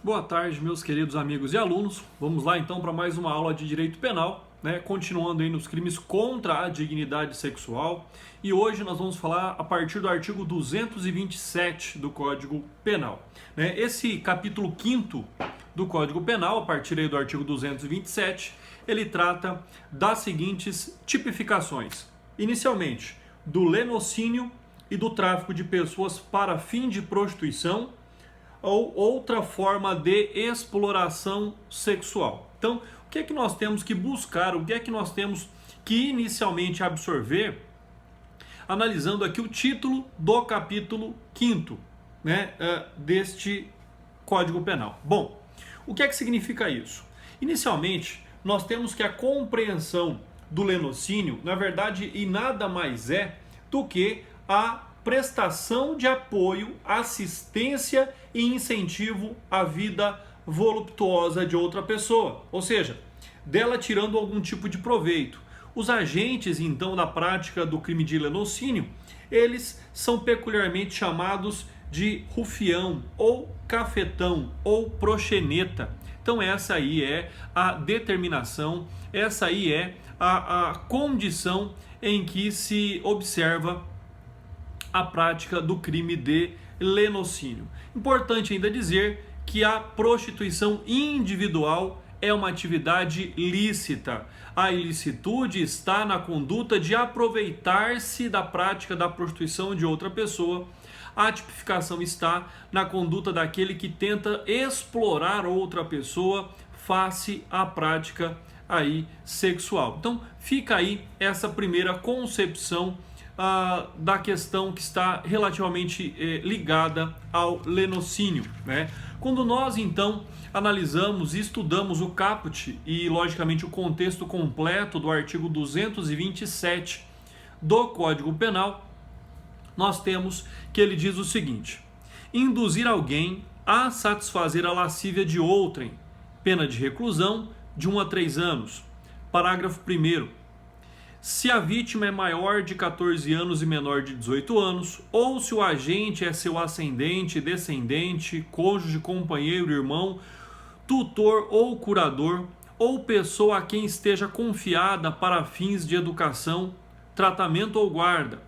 Boa tarde, meus queridos amigos e alunos. Vamos lá então para mais uma aula de Direito Penal, continuando aí nos crimes contra a dignidade sexual. E hoje nós vamos falar a partir do artigo 227 do Código Penal. Esse capítulo 5º do Código Penal, a partir aí do artigo 227, ele trata das seguintes tipificações. Inicialmente, do lenocínio e do tráfico de pessoas para fim de prostituição ou outra forma de exploração sexual. Então, o que é que nós temos que buscar, o que é que nós temos que inicialmente absorver, analisando aqui o título do capítulo 5º, deste Código Penal. Bom, o que é que significa isso? Inicialmente, nós temos que a compreensão do lenocínio, na verdade, e nada mais é do que a prestação de apoio, assistência e incentivo à vida voluptuosa de outra pessoa, ou seja, dela tirando algum tipo de proveito. Os agentes, então, da prática do crime de lenocínio, eles são peculiarmente chamados de rufião, ou cafetão, ou proxeneta. Então essa aí é a determinação, essa aí é a condição em que se observa a prática do crime de lenocínio. Importante ainda dizer que a prostituição individual é uma atividade lícita. A ilicitude está na conduta de aproveitar-se da prática da prostituição de outra pessoa. A tipificação está na conduta daquele que tenta explorar outra pessoa face à prática aí sexual. Então fica aí essa primeira concepção da questão que está relativamente ligada ao lenocínio. Quando nós então analisamos e estudamos o caput e logicamente o contexto completo do artigo 227 do Código Penal, nós temos que ele diz o seguinte: induzir alguém a satisfazer a lascívia de outrem, pena de reclusão de 1 a 3 anos. Parágrafo 1º. Se a vítima é maior de 14 anos e menor de 18 anos, ou se o agente é seu ascendente, descendente, cônjuge, companheiro, irmão, tutor ou curador, ou pessoa a quem esteja confiada para fins de educação, tratamento ou guarda,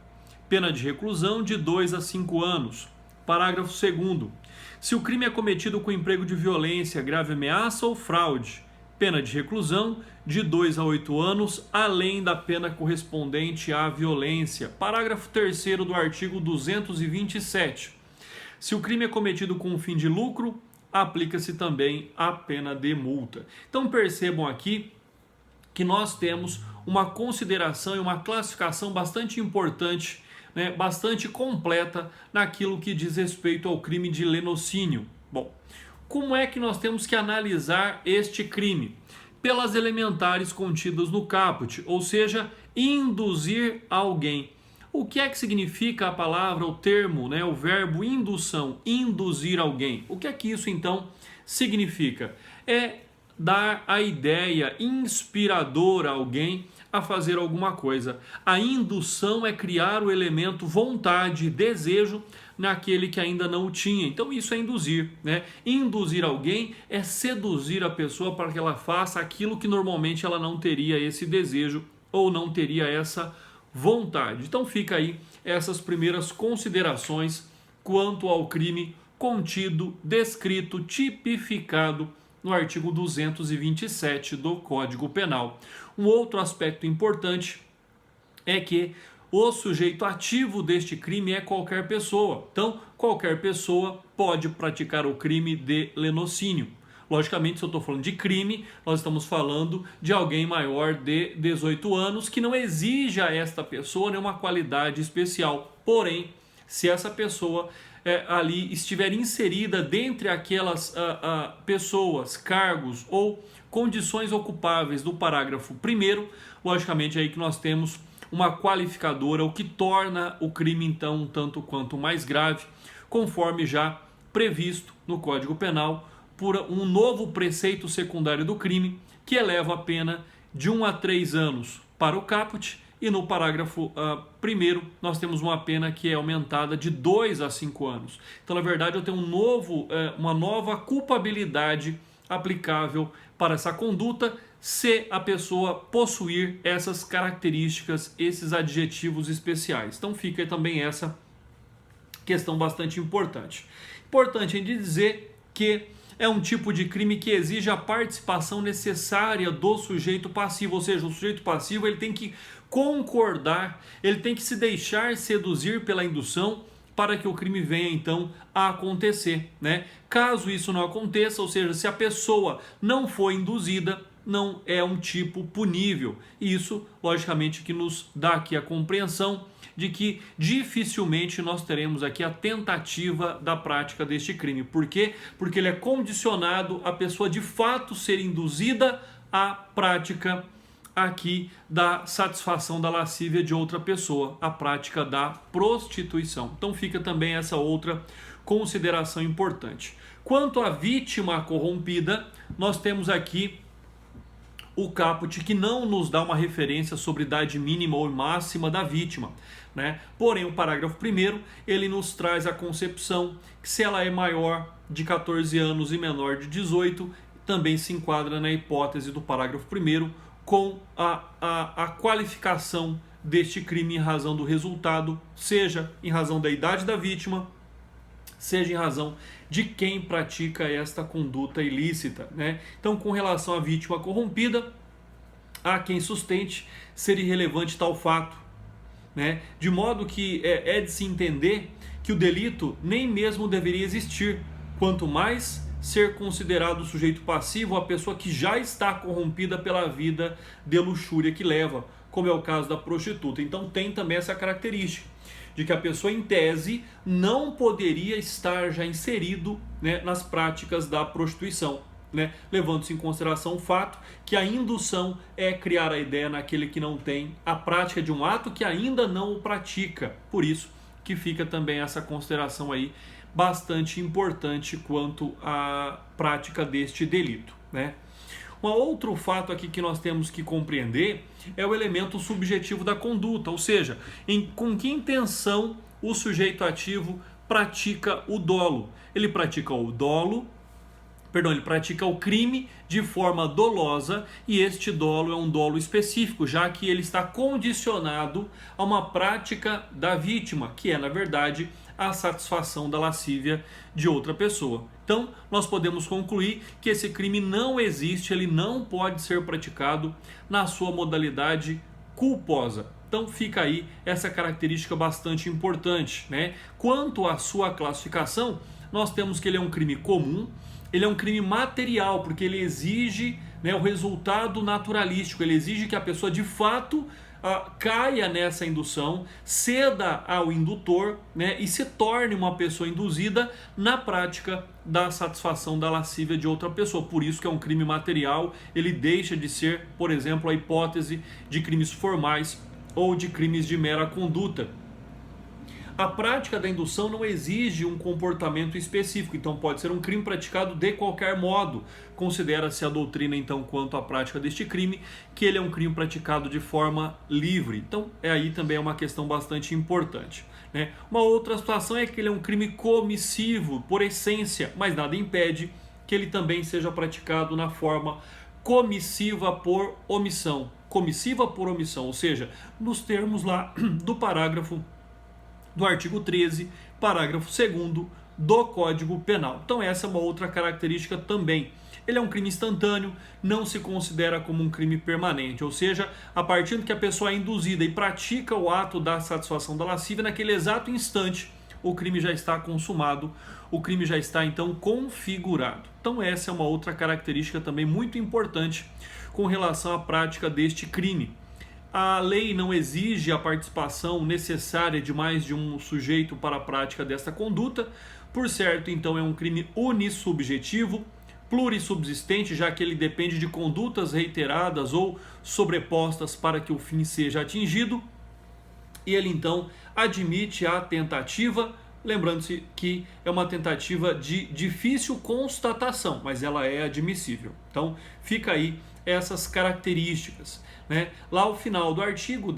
pena de reclusão de 2 a 5 anos. Parágrafo 2º. Se o crime é cometido com emprego de violência, grave ameaça ou fraude, pena de reclusão de 2 a 8 anos, além da pena correspondente à violência. Parágrafo 3º do artigo 227. Se o crime é cometido com fim de lucro, aplica-se também a pena de multa. Então percebam aqui que nós temos uma consideração e uma classificação bastante importante, bastante completa naquilo que diz respeito ao crime de lenocínio. Bom, como é que nós temos que analisar este crime? Pelas elementares contidas no caput, ou seja, induzir alguém. O que é que significa a palavra, o termo, o verbo indução, induzir alguém? O que é que isso então significa? É dar a ideia inspiradora a alguém a fazer alguma coisa. A indução é criar o elemento vontade, desejo naquele que ainda não o tinha. Então isso é induzir, Induzir alguém é seduzir a pessoa para que ela faça aquilo que normalmente ela não teria esse desejo ou não teria essa vontade. Então fica aí essas primeiras considerações quanto ao crime contido, descrito, tipificado no artigo 227 do Código Penal. Um outro aspecto importante é que o sujeito ativo deste crime é qualquer pessoa. Então, qualquer pessoa pode praticar o crime de lenocínio. Logicamente, se eu estou falando de crime, nós estamos falando de alguém maior de 18 anos que não exige a esta pessoa nenhuma qualidade especial. Porém, se essa pessoa ali estiver inserida dentre aquelas pessoas, cargos ou condições ocupáveis do parágrafo 1º, logicamente é aí que nós temos uma qualificadora, o que torna o crime então um tanto quanto mais grave, conforme já previsto no Código Penal por um novo preceito secundário do crime, que eleva a pena de 1 a 3 anos para o caput E no parágrafo 1º, nós temos uma pena que é aumentada de 2 a 5 anos. Então, na verdade, eu tenho uma nova culpabilidade aplicável para essa conduta se a pessoa possuir essas características, esses adjetivos especiais. Então, fica também essa questão bastante importante. Importante em dizer que é um tipo de crime que exige a participação necessária do sujeito passivo, ou seja, o sujeito passivo ele tem que concordar, ele tem que se deixar seduzir pela indução para que o crime venha então a acontecer, né? Caso isso não aconteça, ou seja, se a pessoa não foi induzida, não é um tipo punível. E isso, logicamente, que nos dá aqui a compreensão de que dificilmente nós teremos aqui a tentativa da prática deste crime. Por quê? Porque ele é condicionado à pessoa de fato ser induzida à prática aqui da satisfação da lascívia de outra pessoa, a prática da prostituição. Então fica também essa outra consideração importante. Quanto à vítima corrompida, nós temos aqui o caput que não nos dá uma referência sobre idade mínima ou máxima da vítima, né? Porém, o parágrafo 1º, ele nos traz a concepção que se ela é maior de 14 anos e menor de 18, também se enquadra na hipótese do parágrafo 1º com a qualificação deste crime em razão do resultado, seja em razão da idade da vítima, seja em razão de quem pratica esta conduta ilícita, né? Então, com relação à vítima corrompida, há quem sustente ser irrelevante tal fato, né? De modo que é de se entender que o delito nem mesmo deveria existir, quanto mais ser considerado o sujeito passivo a pessoa que já está corrompida pela vida de luxúria que leva, como é o caso da prostituta. Então tem também essa característica de que a pessoa, em tese, não poderia estar já inserido, né, nas práticas da prostituição, né, levando-se em consideração o fato que a indução é criar a ideia naquele que não tem a prática de um ato que ainda não o pratica. Por isso que fica também essa consideração aí bastante importante quanto à prática deste delito, né? Um outro fato aqui que nós temos que compreender é o elemento subjetivo da conduta, ou seja, com que intenção o sujeito ativo pratica o dolo. Ele pratica o crime de forma dolosa, e este dolo é um dolo específico, já que ele está condicionado a uma prática da vítima, que é, na verdade, a satisfação da lascívia de outra pessoa. Então, nós podemos concluir que esse crime não existe, ele não pode ser praticado na sua modalidade culposa. Então fica aí essa característica bastante importante, né? Quanto à sua classificação, nós temos que ele é um crime comum, ele é um crime material, porque ele exige, né, o resultado naturalístico, ele exige que a pessoa de fato caia nessa indução, ceda ao indutor, né, e se torne uma pessoa induzida na prática da satisfação da lascívia de outra pessoa. Por isso que é um crime material, ele deixa de ser, por exemplo, a hipótese de crimes formais ou de crimes de mera conduta. A prática da indução não exige um comportamento específico, então pode ser um crime praticado de qualquer modo. Considera-se a doutrina, então, quanto à prática deste crime, que ele é um crime praticado de forma livre. Então, aí também é uma questão bastante importante, né? Uma outra situação é que ele é um crime comissivo, por essência, mas nada impede que ele também seja praticado na forma comissiva por omissão. Comissiva por omissão, ou seja, nos termos lá do parágrafo do artigo 13, parágrafo 2º do Código Penal. Então essa é uma outra característica também. Ele é um crime instantâneo, não se considera como um crime permanente, ou seja, a partir do que a pessoa é induzida e pratica o ato da satisfação da lascívia, naquele exato instante o crime já está consumado, o crime já está então configurado. Então essa é uma outra característica também muito importante com relação à prática deste crime. A lei não exige a participação necessária de mais de um sujeito para a prática desta conduta, por certo, então é um crime unissubjetivo, plurissubsistente, já que ele depende de condutas reiteradas ou sobrepostas para que o fim seja atingido, e ele então admite a tentativa lembrando-se que é uma tentativa de difícil constatação, mas ela é admissível. Então, fica aí essas características, né? Lá ao final do artigo,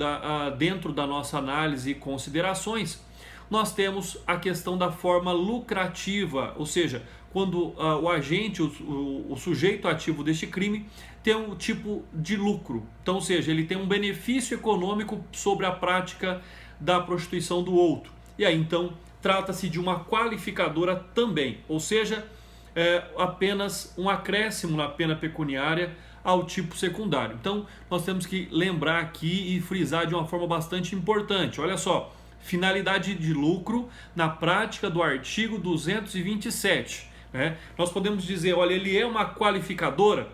dentro da nossa análise e considerações, nós temos a questão da forma lucrativa, ou seja, quando o agente, o sujeito ativo deste crime, tem um tipo de lucro. Então, ou seja, ele tem um benefício econômico sobre a prática da prostituição do outro. E aí, então, trata-se de uma qualificadora também, ou seja, apenas um acréscimo na pena pecuniária ao tipo secundário. Então, nós temos que lembrar aqui e frisar de uma forma bastante importante. Olha só, finalidade de lucro na prática do artigo 227. Né? Nós podemos dizer, olha, ele é uma qualificadora?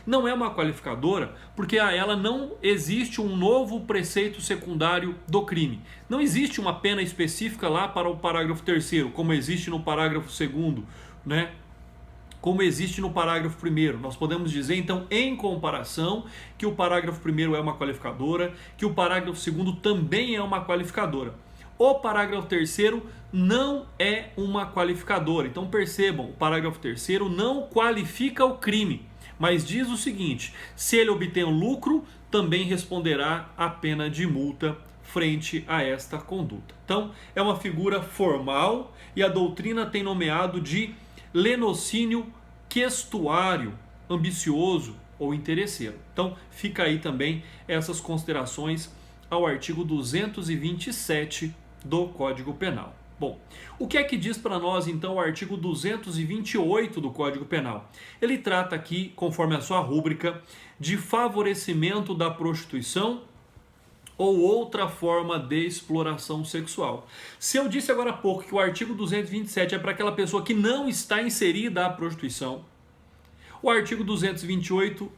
Não é uma qualificadora porque a ela não existe um novo preceito secundário do crime. Não existe uma pena específica lá para o parágrafo 3º, como existe no parágrafo 2º, né? Como existe no parágrafo 1º. Nós podemos dizer, então, em comparação, que o parágrafo 1º é uma qualificadora, que o parágrafo 2º também é uma qualificadora. O parágrafo 3º não é uma qualificadora. Então percebam, o parágrafo 3º não qualifica o crime, mas diz o seguinte: se ele obtém o lucro, também responderá a pena de multa frente a esta conduta. Então é uma figura formal e a doutrina tem nomeado de lenocínio questuário, ambicioso ou interesseiro. Então fica aí também essas considerações ao artigo 227 do Código Penal. Bom, o que é que diz para nós então o artigo 228 do Código Penal? Ele trata aqui, conforme a sua rúbrica, de favorecimento da prostituição ou outra forma de exploração sexual. Se eu disse agora há pouco que o artigo 227 é para aquela pessoa que não está inserida à prostituição, o artigo 228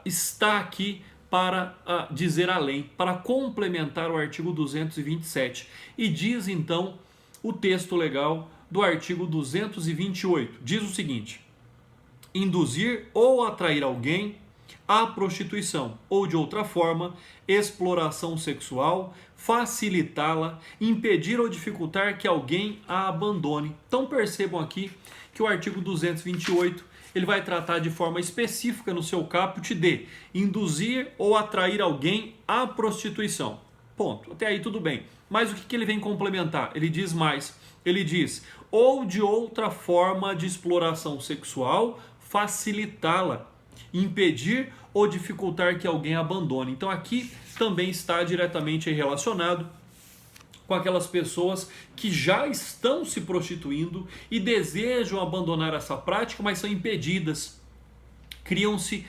está aqui para dizer além, para complementar o artigo 227. E diz então o texto legal do artigo 228. Diz o seguinte: induzir ou atrair alguém à prostituição, ou de outra forma, exploração sexual, facilitá-la, impedir ou dificultar que alguém a abandone. Então percebam aqui que o artigo 228 ele vai tratar de forma específica no seu caput de induzir ou atrair alguém à prostituição. Ponto. Até aí tudo bem. Mas o que ele vem complementar? Ele diz mais. Ele diz, ou de outra forma de exploração sexual, facilitá-la, impedir ou dificultar que alguém abandone. Então aqui também está diretamente relacionado com aquelas pessoas que já estão se prostituindo e desejam abandonar essa prática, mas são impedidas. Criam-se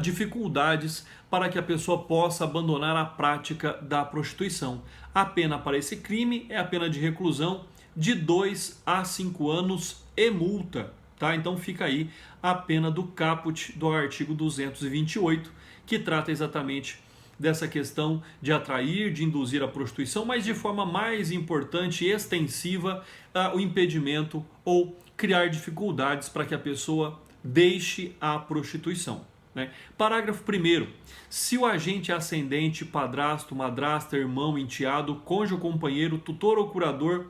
dificuldades para que a pessoa possa abandonar a prática da prostituição. A pena para esse crime é a pena de reclusão de 2 a 5 anos e multa. Tá? Então fica aí a pena do caput do artigo 228, que trata exatamente dessa questão de atrair, de induzir a prostituição, mas de forma mais importante e extensiva, o impedimento ou criar dificuldades para que a pessoa deixe a prostituição. Né? Parágrafo 1º. Se o agente é ascendente, padrasto, madrasta, irmão, enteado, cônjuge, companheiro, tutor ou curador,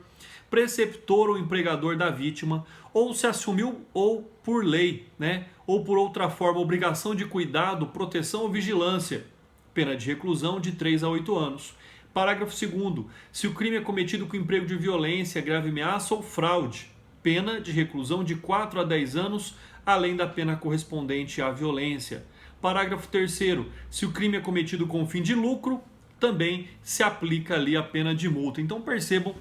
preceptor ou empregador da vítima, ou se assumiu ou por lei, né? ou por outra forma, obrigação de cuidado, proteção ou vigilância, pena de reclusão de 3 a 8 anos. Parágrafo 2º. Se o crime é cometido com emprego de violência, grave ameaça ou fraude, pena de reclusão de 4 a 10 anos, além da pena correspondente à violência. Parágrafo 3º. Se o crime é cometido com fim de lucro, também se aplica ali a pena de multa. Então percebam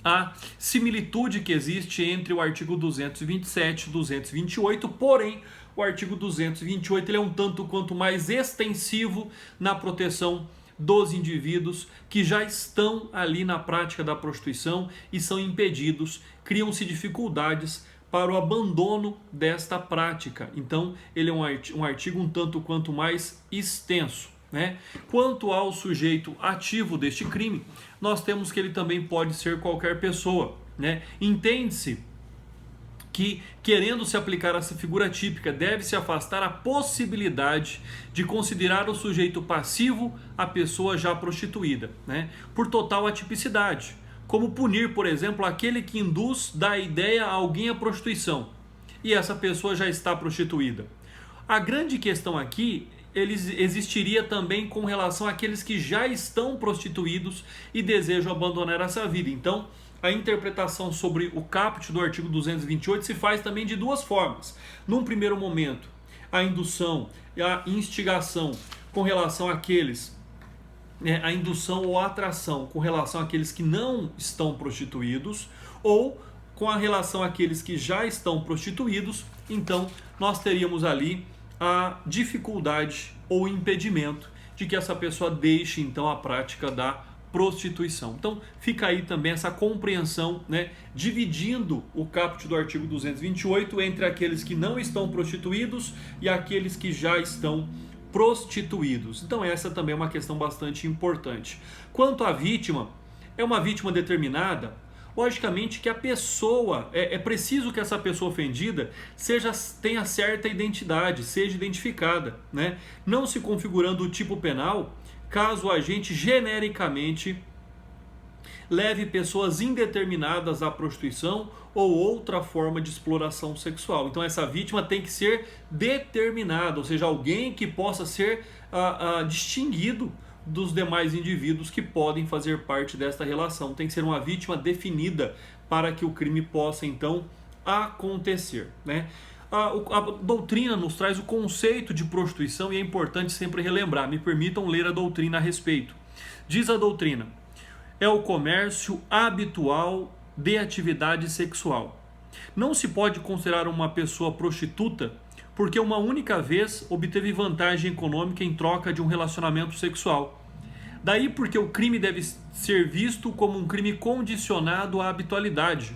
a similitude que existe entre o artigo 227 e 228, porém o artigo 228 ele é um tanto quanto mais extensivo na proteção dos indivíduos que já estão ali na prática da prostituição e são impedidos, criam-se dificuldades para o abandono desta prática. Então ele é um artigo um tanto quanto mais extenso. Né? Quanto ao sujeito ativo deste crime, nós temos que ele também pode ser qualquer pessoa. Né? Entende-se que, querendo se aplicar essa figura típica, deve-se afastar a possibilidade de considerar o sujeito passivo a pessoa já prostituída, né? Por total atipicidade, como punir, por exemplo, aquele que induz da ideia a alguém à prostituição e essa pessoa já está prostituída. A grande questão aqui existiria também com relação àqueles que já estão prostituídos e desejam abandonar essa vida. Então, a interpretação sobre o caput do artigo 228 se faz também de duas formas. Num primeiro momento, a indução e a instigação com relação àqueles, a indução ou a atração com relação àqueles que não estão prostituídos, ou com a relação àqueles que já estão prostituídos. Então, nós teríamos ali a dificuldade ou impedimento de que essa pessoa deixe então a prática da prostituição. Então fica aí também essa compreensão, dividindo o caput do artigo 228 entre aqueles que não estão prostituídos e aqueles que já estão prostituídos. Então essa também é uma questão bastante importante. Quanto à vítima, é uma vítima determinada? Logicamente que a pessoa, é preciso que essa pessoa ofendida tenha certa identidade, seja identificada, não se configurando o tipo penal caso o agente genericamente leve pessoas indeterminadas à prostituição ou outra forma de exploração sexual. Então essa vítima tem que ser determinada, ou seja, alguém que possa ser distinguido dos demais indivíduos que podem fazer parte desta relação. Tem que ser uma vítima definida para que o crime possa então acontecer, A doutrina nos traz o conceito de prostituição e é importante sempre relembrar. Me permitam ler a doutrina a respeito. Diz a doutrina: é o comércio habitual de atividade sexual. Não se pode considerar uma pessoa prostituta porque uma única vez obteve vantagem econômica em troca de um relacionamento sexual. Daí porque o crime deve ser visto como um crime condicionado à habitualidade.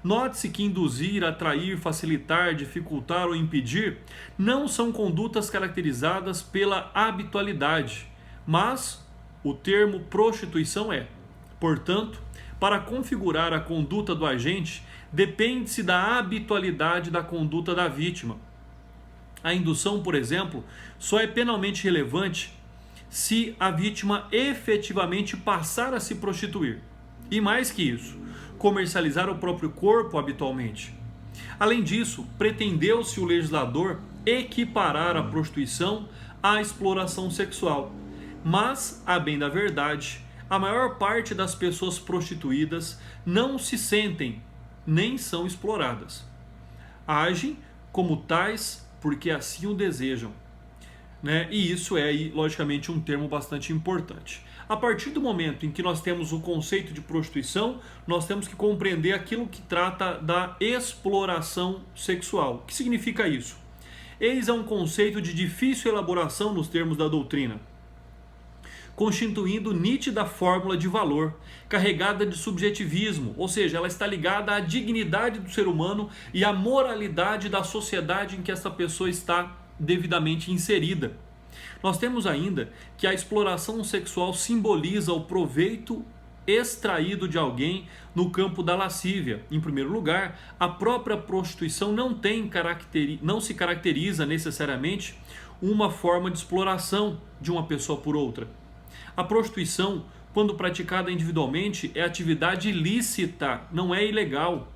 Note-se que induzir, atrair, facilitar, dificultar ou impedir não são condutas caracterizadas pela habitualidade, mas o termo prostituição é. Portanto, para configurar a conduta do agente, depende-se da habitualidade da conduta da vítima. A indução, por exemplo, só é penalmente relevante se a vítima efetivamente passar a se prostituir. E mais que isso, comercializar o próprio corpo habitualmente. Além disso, pretendeu-se o legislador equiparar a prostituição à exploração sexual. Mas, a bem da verdade, a maior parte das pessoas prostituídas não se sentem nem são exploradas. Agem como tais porque assim o desejam. E isso é, logicamente, um termo bastante importante. A partir do momento em que nós temos o conceito de prostituição, nós temos que compreender aquilo que trata da exploração sexual. O que significa isso? Eis é um conceito de difícil elaboração nos termos da doutrina, constituindo nítida fórmula de valor, carregada de subjetivismo, ou seja, ela está ligada à dignidade do ser humano e à moralidade da sociedade em que essa pessoa está devidamente inserida. Nós temos ainda que a exploração sexual simboliza o proveito extraído de alguém no campo da lascívia. Em primeiro lugar, a própria prostituição não se caracteriza necessariamente uma forma de exploração de uma pessoa por outra. A prostituição, quando praticada individualmente, é atividade ilícita, não é ilegal,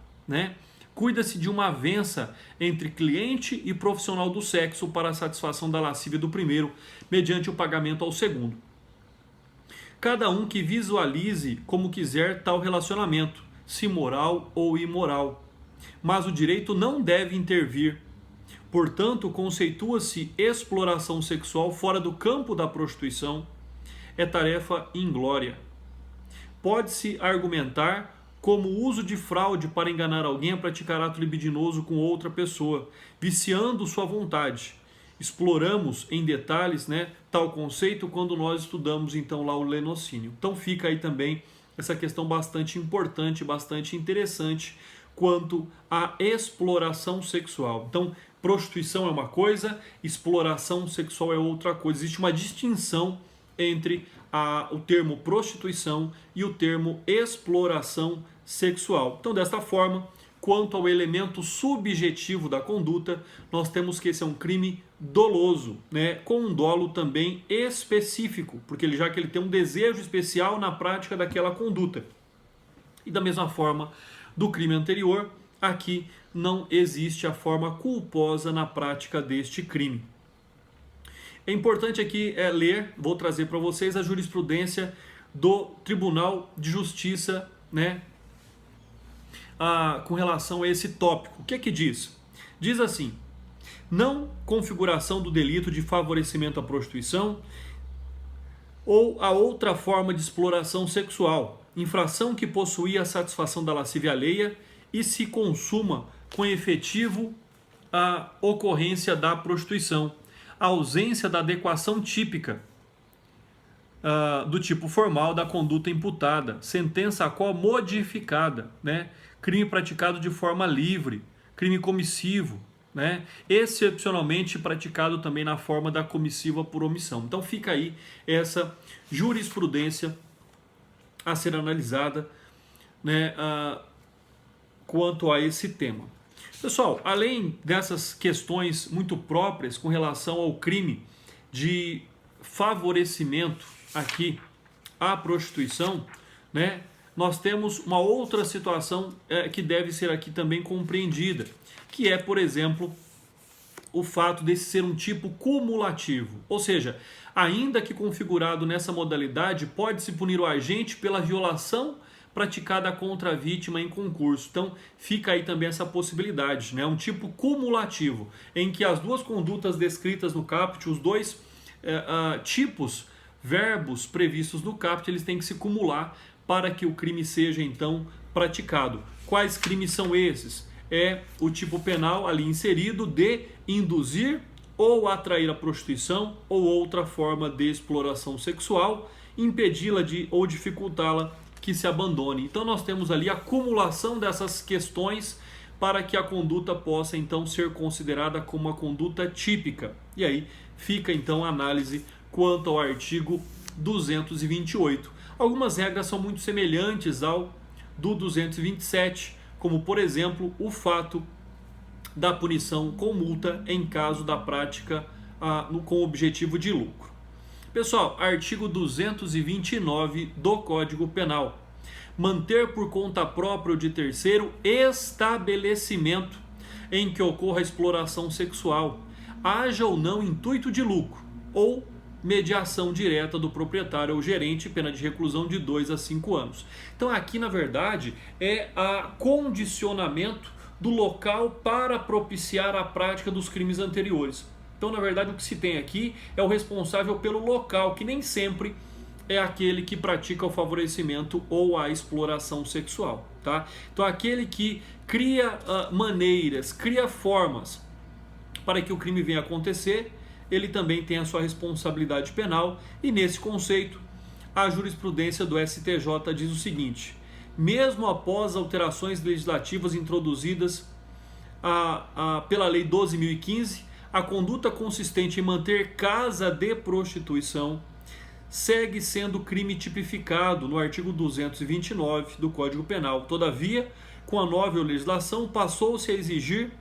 Cuida-se de uma avença entre cliente e profissional do sexo para a satisfação da lascívia do primeiro, mediante o pagamento ao segundo. Cada um que visualize como quiser tal relacionamento, se moral ou imoral. Mas o direito não deve intervir. Portanto, conceitua-se exploração sexual fora do campo da prostituição. É tarefa inglória. Pode-se argumentar como o uso de fraude para enganar alguém a praticar ato libidinoso com outra pessoa, viciando sua vontade. Exploramos em detalhes tal conceito quando nós estudamos então lá o lenocínio. Então fica aí também essa questão bastante importante, bastante interessante quanto à exploração sexual. Então, prostituição é uma coisa, exploração sexual é outra coisa. Existe uma distinção entre o termo prostituição e o termo exploração sexual. Então, desta forma, quanto ao elemento subjetivo da conduta, nós temos que esse é um crime doloso, com um dolo também específico, porque já que ele tem um desejo especial na prática daquela conduta. E da mesma forma do crime anterior, aqui não existe a forma culposa na prática deste crime. É importante aqui ler, vou trazer para vocês a jurisprudência do Tribunal de Justiça, né, com relação a esse tópico. O que é que diz? Diz assim: não configuração do delito de favorecimento à prostituição ou a outra forma de exploração sexual, infração que possuía a satisfação da lascívia alheia e se consuma com efetivo a ocorrência da prostituição, a ausência da adequação típica do tipo formal da conduta imputada, sentença a qual modificada, né? Crime praticado de forma livre, crime comissivo, né? Excepcionalmente praticado também na forma da comissiva por omissão. Então fica aí essa jurisprudência a ser analisada, né, quanto a esse tema. Pessoal, além dessas questões muito próprias com relação ao crime de favorecimento aqui à prostituição, né, nós temos uma outra situação que deve ser aqui também compreendida, que é, por exemplo, o fato desse ser um tipo cumulativo. Ou seja, ainda que configurado nessa modalidade, pode-se punir o agente pela violação praticada contra a vítima em concurso. Então, fica aí também essa possibilidade, né? Um tipo cumulativo, em que as duas condutas descritas no caput, os dois tipos, verbos previstos no caput, eles têm que se cumular para que o crime seja, então, praticado. Quais crimes são esses? É o tipo penal ali inserido de induzir ou atrair a prostituição ou outra forma de exploração sexual, impedi-la ou dificultá-la que se abandone. Então nós temos ali a acumulação dessas questões para que a conduta possa então ser considerada como uma conduta típica. E aí fica então a análise quanto ao artigo 228. Algumas regras são muito semelhantes ao do 227, como por exemplo o fato da punição com multa em caso da prática com objetivo de lucro. Pessoal, artigo 229 do Código Penal. Manter por conta própria ou de terceiro estabelecimento em que ocorra exploração sexual, haja ou não intuito de lucro, ou mediação direta do proprietário ou gerente, pena de reclusão de 2 a 5 anos. Então aqui, na verdade, é a condicionamento do local para propiciar a prática dos crimes anteriores. Então, na verdade, o que se tem aqui é o responsável pelo local, que nem sempre é aquele que pratica o favorecimento ou a exploração sexual, tá? Então, aquele que cria maneiras, cria formas para que o crime venha a acontecer, ele também tem a sua responsabilidade penal. E nesse conceito, a jurisprudência do STJ diz o seguinte: mesmo após alterações legislativas introduzidas pela Lei 12.015, a conduta consistente em manter casa de prostituição segue sendo crime tipificado no artigo 229 do Código Penal. Todavia, com a nova legislação, passou-se a exigir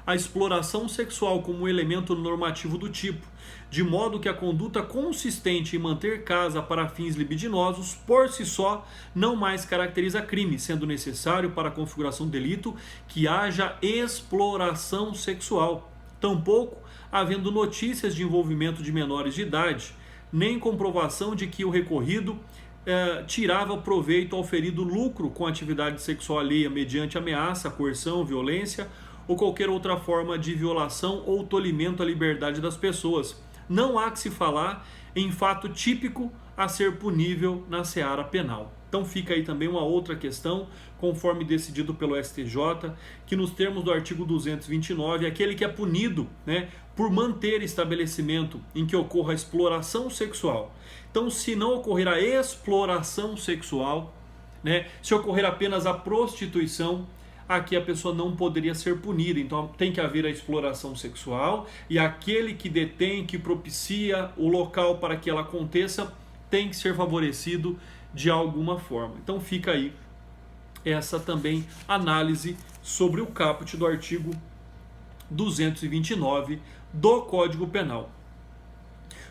a exploração sexual como um elemento normativo do tipo, de modo que a conduta consistente em manter casa para fins libidinosos, por si só, não mais caracteriza crime, sendo necessário para a configuração do delito que haja exploração sexual. Tampouco havendo notícias de envolvimento de menores de idade, nem comprovação de que o recorrido tirava proveito ao ferido lucro com atividade sexual alheia mediante ameaça, coerção, violência ou qualquer outra forma de violação ou tolimento à liberdade das pessoas. Não há que se falar em fato típico a ser punível na seara penal. Então fica aí também uma outra questão, conforme decidido pelo STJ, que nos termos do artigo 229, aquele que é punido, né, por manter estabelecimento em que ocorra exploração sexual. Então, se não ocorrer a exploração sexual, né, se ocorrer apenas a prostituição, aqui a pessoa não poderia ser punida. Então tem que haver a exploração sexual e aquele que detém, que propicia o local para que ela aconteça, tem que ser favorecido de alguma forma. Então fica aí essa também análise sobre o caput do artigo 229 do Código Penal.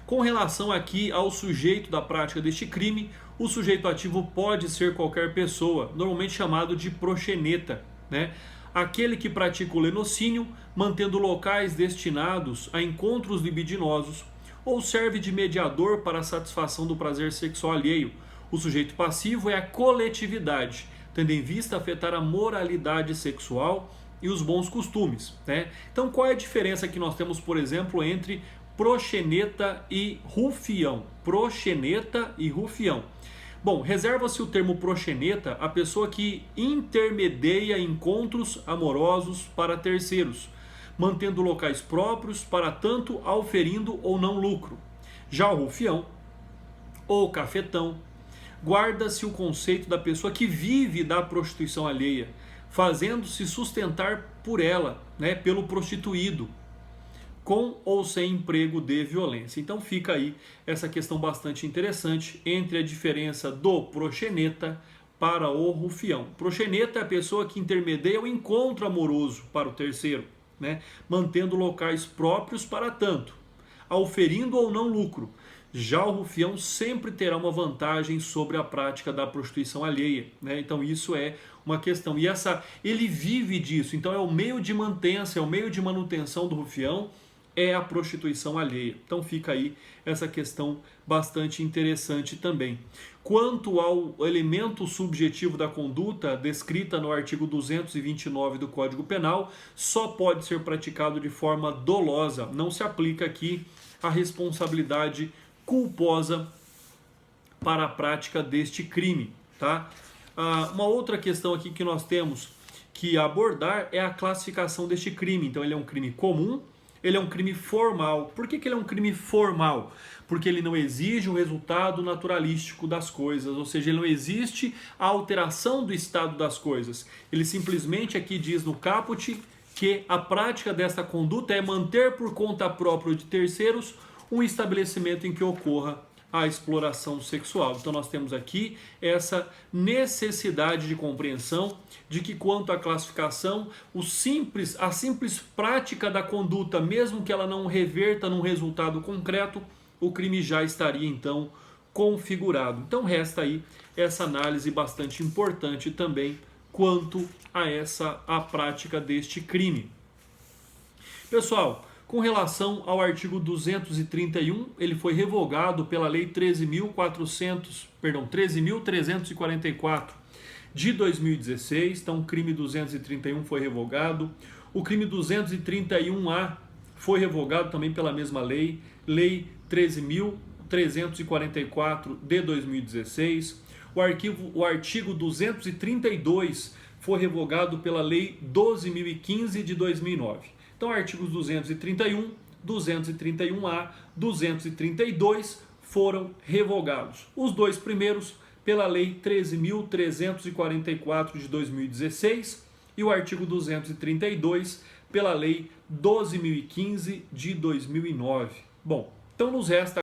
Com relação aqui ao sujeito da prática deste crime, O sujeito ativo pode ser qualquer pessoa, normalmente chamado de proxeneta, né? Aquele que pratica o lenocínio, mantendo locais destinados a encontros libidinosos, ou serve de mediador para a satisfação do prazer sexual alheio. O sujeito passivo é a coletividade, tendo em vista afetar a moralidade sexual e os bons costumes, né? Então, qual é a diferença que nós temos, por exemplo, entre proxeneta e rufião? Proxeneta e rufião. Bom, reserva-se o termo proxeneta à pessoa que intermedia encontros amorosos para terceiros, mantendo locais próprios para tanto auferindo ou não lucro. Já o rufião, ou cafetão, guarda-se o conceito da pessoa que vive da prostituição alheia, fazendo-se sustentar por ela, né, pelo prostituído, com ou sem emprego de violência. Então fica aí essa questão bastante interessante entre a diferença do proxeneta para o rufião. Proxeneta é a pessoa que intermedia o encontro amoroso para o terceiro, né, mantendo locais próprios para tanto, auferindo ou não lucro. Já o rufião sempre terá uma vantagem sobre a prática da prostituição alheia, né? Então isso é uma questão. E ele vive disso, então é o meio de mantença, é o meio de manutenção do rufião, é a prostituição alheia. Então fica aí essa questão bastante interessante também. Quanto ao elemento subjetivo da conduta descrita no artigo 229 do Código Penal, só pode ser praticado de forma dolosa. Não se aplica aqui a responsabilidade culposa para a prática deste crime, tá? Uma outra questão aqui que nós temos que abordar é a classificação deste crime. Então ele é um crime comum, ele é um crime formal. Por que ele é um crime formal? Porque ele não exige o resultado naturalístico das coisas, ou seja, ele não existe a alteração do estado das coisas. Ele simplesmente aqui diz no caput que a prática desta conduta é manter por conta própria de terceiros um estabelecimento em que ocorra a exploração sexual. Então nós temos aqui essa necessidade de compreensão de que quanto à classificação, a simples prática da conduta, mesmo que ela não reverta num resultado concreto, o crime já estaria então configurado. Então resta aí essa análise bastante importante também quanto a prática deste crime. Pessoal, com relação ao artigo 231, ele foi revogado pela Lei 13.344 de 2016. Então, o crime 231 foi revogado. O crime 231A foi revogado também pela mesma lei, Lei 13.344 de 2016. O artigo 232 foi revogado pela Lei 12.015 de 2009. Então, artigos 231, 231A, 232 foram revogados. Os dois primeiros pela Lei 13.344 de 2016 e o artigo 232 pela Lei 12.015 de 2009. Bom, então nos resta